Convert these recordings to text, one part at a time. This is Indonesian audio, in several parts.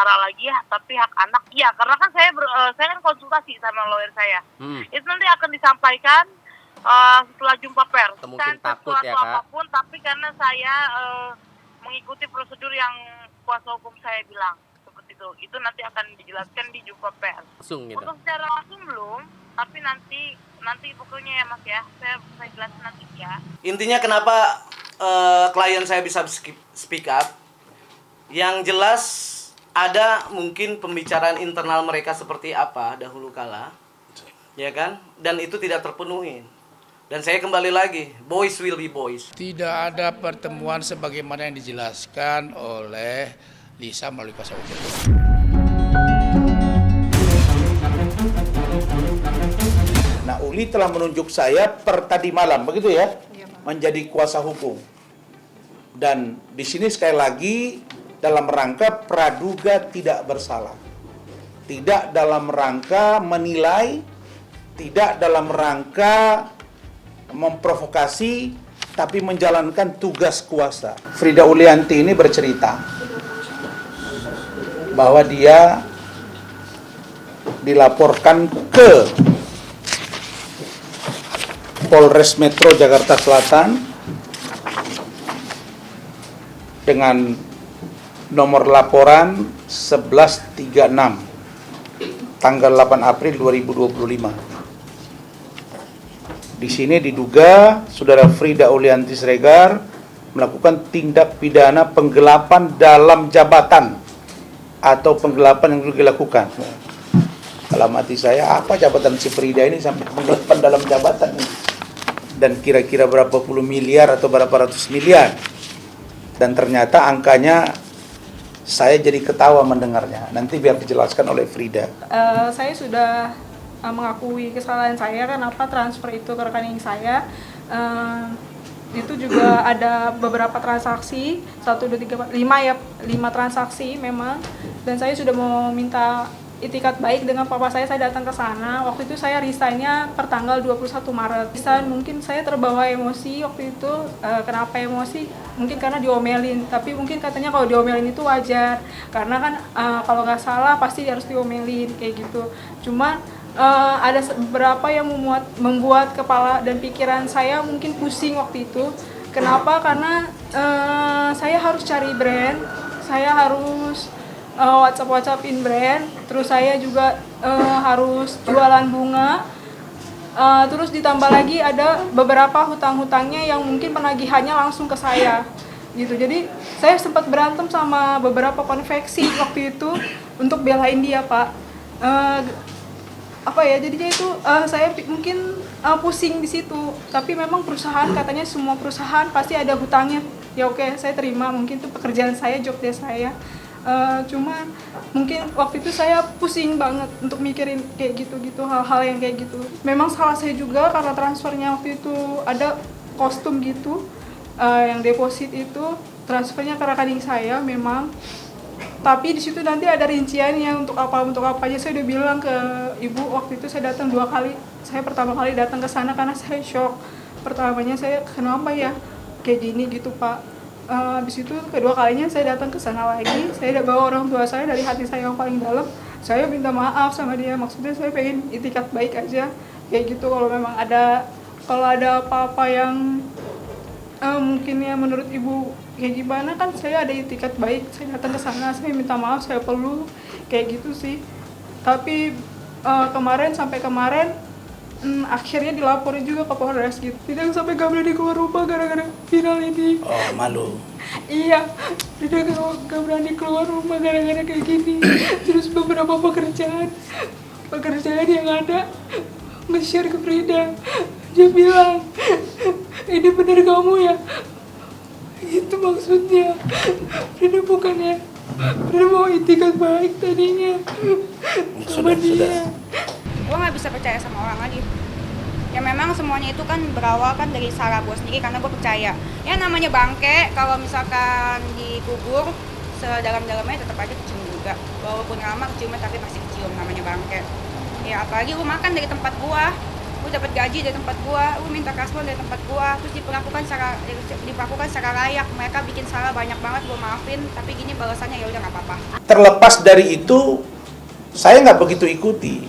perkara lagi ya, tapi hak anak iya, karena kan saya kan konsultasi sama lawyer saya. Itu nanti akan disampaikan setelah jumpa pers. Mungkin Dan takut sesuatu ya, Kak. apapun, tapi karena saya mengikuti prosedur yang kuasa hukum saya bilang seperti itu nanti akan dijelaskan di jumpa pers. Langsung gitu. Untuk secara langsung belum, tapi nanti pokoknya ya Mas ya, saya jelasin nanti ya. Intinya kenapa klien saya bisa speak up, yang jelas ada mungkin pembicaraan internal mereka seperti apa dahulu kala, ya kan, dan itu tidak terpenuhi. Dan saya kembali lagi, boys will be boys. Tidak ada pertemuan sebagaimana yang dijelaskan oleh Lisa melalui kuasa hukum. Nah, Uli telah menunjuk saya per tadi malam, begitu ya? Menjadi kuasa hukum. Dan di sini sekali lagi dalam rangka praduga tidak bersalah. Tidak dalam rangka menilai, tidak dalam rangka memprovokasi, tapi menjalankan tugas kuasa. Frida Ulianti ini bercerita bahwa dia dilaporkan ke Polres Metro Jakarta Selatan dengan nomor laporan 1136 tanggal 8 April 2025. Di sini diduga saudara Frida Ulianti Siregar melakukan tindak pidana penggelapan dalam jabatan atau penggelapan yang dulu dilakukan. Dalam hati saya, apa jabatan si Frida ini sampai penggelapan dalam jabatan ini? Dan kira-kira berapa puluh miliar atau berapa ratus miliar? Dan ternyata angkanya saya jadi ketawa mendengarnya. Nanti biar dijelaskan oleh Frida. Saya sudah mengakui kesalahan saya, kenapa transfer itu ke rekening saya. Itu juga ada beberapa transaksi, 1, 2, 3, 4, 5 ya, 5 transaksi memang. Dan saya sudah mau minta itikat baik dengan papa saya datang ke sana. Waktu itu saya resign-nya per tanggal 21 Maret. Mungkin saya terbawa emosi waktu itu. Kenapa emosi? Mungkin karena diomelin. Tapi mungkin katanya kalau diomelin itu wajar. Karena kan kalau nggak salah pasti harus diomelin kayak gitu. Cuma ada beberapa yang membuat kepala dan pikiran saya mungkin pusing waktu itu. Kenapa? Karena saya harus cari brand. Saya harus WhatsApp-WhatsAppin brand, terus saya juga harus jualan bunga, terus ditambah lagi ada beberapa hutang-hutangnya yang mungkin penagihannya langsung ke saya, gitu. Jadi saya sempat berantem sama beberapa konveksi waktu itu untuk belain dia, Pak. Jadinya itu saya mungkin pusing di situ, tapi memang perusahaan katanya semua perusahaan pasti ada hutangnya. Ya oke, saya terima, mungkin itu pekerjaan saya, job desk saya. Cuma mungkin waktu itu saya pusing banget untuk mikirin kayak gitu-gitu, hal-hal yang kayak gitu. Memang salah saya juga karena transfernya waktu itu ada kostum gitu, yang deposit itu transfernya ke rekening saya memang. Tapi di situ nanti ada rinciannya untuk apa aja. Saya udah bilang ke ibu waktu itu, saya datang 2 kali. Saya pertama kali datang ke sana karena saya shock. Pertamanya saya kenapa ya kayak gini gitu, Pak. Habis itu kedua kalinya saya datang ke sana lagi, saya udah bawa orang tua saya dari hati saya yang paling dalam. Saya minta maaf sama dia, maksudnya saya pengen itikat baik aja kayak gitu. Kalau ada apa-apa yang mungkin ya menurut ibu kayak gimana, kan saya ada itikat baik, saya datang ke sana, saya minta maaf, saya peluk kayak gitu sih. Tapi sampai kemarin akhirnya dilaporin juga ke Polres gitu. Tidak sampai gak berani keluar rumah gara-gara viral ini. Oh, malu. Iya, tidak gak berani keluar rumah gara-gara kayak gini. Terus beberapa pekerjaan yang ada nge-share ke Frida. Dia bilang, ini bener kamu ya? Itu maksudnya. Frida bukannya Frida mau itikat baik tadinya sama dia. Gue nggak bisa percaya sama orang lagi. Ya memang semuanya itu kan berawal kan dari salah gue sendiri, karena gue percaya ya namanya bangke kalau misalkan dikubur sedalam-dalamnya tetap aja kecium juga, walaupun lama keciumnya tapi masih kecium, namanya bangke. Ya apalagi gue makan dari tempat gue lu dapat gaji dari tempat gua, lu minta kasbon dari tempat gua, terus diperlakukan secara layak. Mereka bikin salah banyak banget, gua maafin, tapi gini balasannya ya udah nggak apa-apa. Terlepas dari itu, saya nggak begitu ikuti.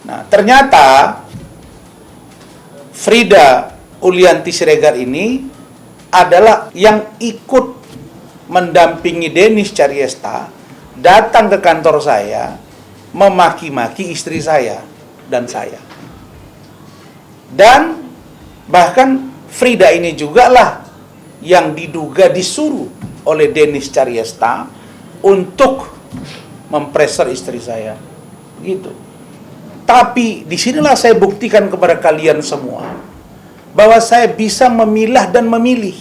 Nah, ternyata Frida Ulianti Siregar ini adalah yang ikut mendampingi Denis Caryesta datang ke kantor saya, memaki-maki istri saya dan saya. Dan bahkan Frida ini juga lah yang diduga disuruh oleh Denis Caryesta untuk mempreser istri saya. Gitu. Tapi disinilah saya buktikan kepada kalian semua bahwa saya bisa memilah dan memilih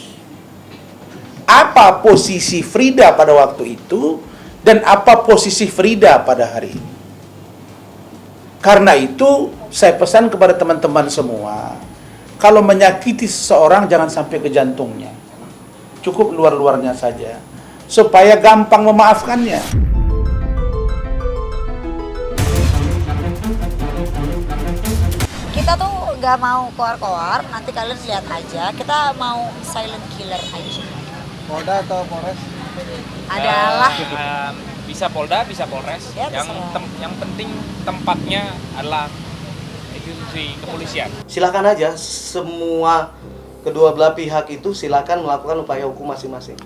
apa posisi Frida pada waktu itu dan apa posisi Frida pada hari ini. Karena itu saya pesan kepada teman-teman semua, kalau menyakiti seseorang jangan sampai ke jantungnya. Cukup luar-luarnya saja supaya gampang memaafkannya. Kita tuh nggak mau koar-koar, nanti kalian lihat aja. Kita mau silent killer aja. Polda atau Polres? Adalah Bisa Polda, bisa Polres. Ya, yang penting tempatnya adalah institusi kepolisian. Silakan aja semua kedua belah pihak itu silakan melakukan upaya hukum masing-masing.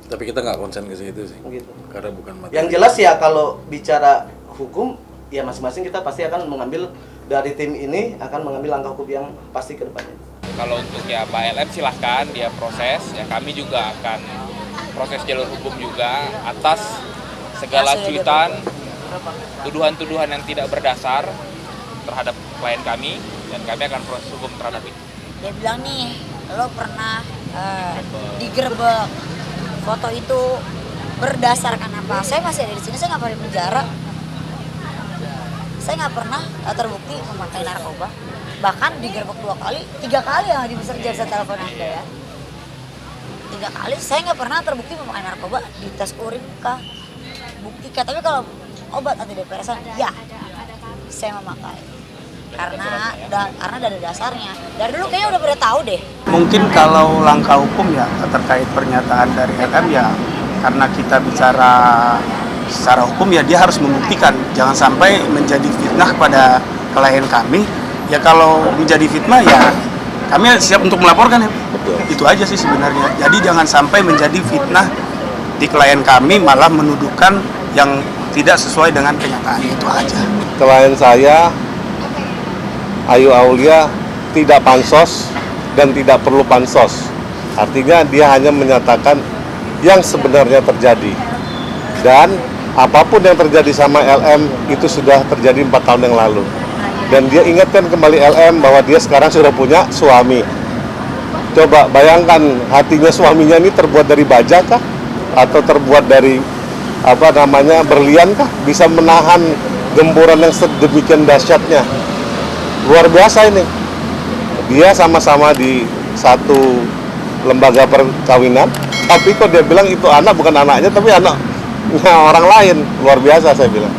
Tapi kita nggak konsen ke situ sih. Gitu. Karena bukan materi. Yang jelas ya kalau bicara hukum ya masing-masing kita pasti akan mengambil dari tim ini akan mengambil langkah hukum yang pasti ke depannya. Kalau untuk ya Pak LM silahkan dia proses, ya kami juga akan proses jalur hukum juga atas segala cuitan, tuduhan-tuduhan yang tidak berdasar terhadap klien kami, dan kami akan proses hukum terhadap itu. dia bilang nih, lo pernah digerebek. Foto itu berdasarkan apa? Saya masih ada di sini, saya nggak pernah di penjara. Saya nggak pernah terbukti memakai narkoba. Bahkan digerebek 2 kali, 3 kali yang di Mr. Jasa telepon Anda ya. 3 kali saya nggak pernah terbukti memakai narkoba. Di tes urin kah? Buktikan. Tapi kalau obat anti depresan, ya saya memakai. Karena ada dasarnya. Dari dulu kayaknya udah pada tahu deh. Mungkin kalau langkah hukum ya terkait pernyataan dari LM ya, karena kita bicara secara hukum ya dia harus membuktikan, jangan sampai menjadi fitnah pada klien kami. Ya kalau menjadi fitnah ya kami siap untuk melaporkan ya. Betul. Itu aja sih sebenarnya. Jadi jangan sampai menjadi fitnah di klien kami, malah menuduhkan yang tidak sesuai dengan kenyataan. Itu aja. Klien saya Ayu Aulia tidak pansos dan tidak perlu pansos. Artinya dia hanya menyatakan yang sebenarnya terjadi. Dan apapun yang terjadi sama LM itu sudah terjadi 4 tahun yang lalu. Dan dia ingatkan kembali LM bahwa dia sekarang sudah punya suami. Coba bayangkan hatinya suaminya ini terbuat dari baja kah? Atau terbuat dari berlian kah? Bisa menahan gempuran yang sedemikian dahsyatnya. Luar biasa ini. Dia sama-sama di satu lembaga perkawinan, tapi kok dia bilang itu anak bukan anaknya, tapi anaknya orang lain. Luar biasa saya bilang.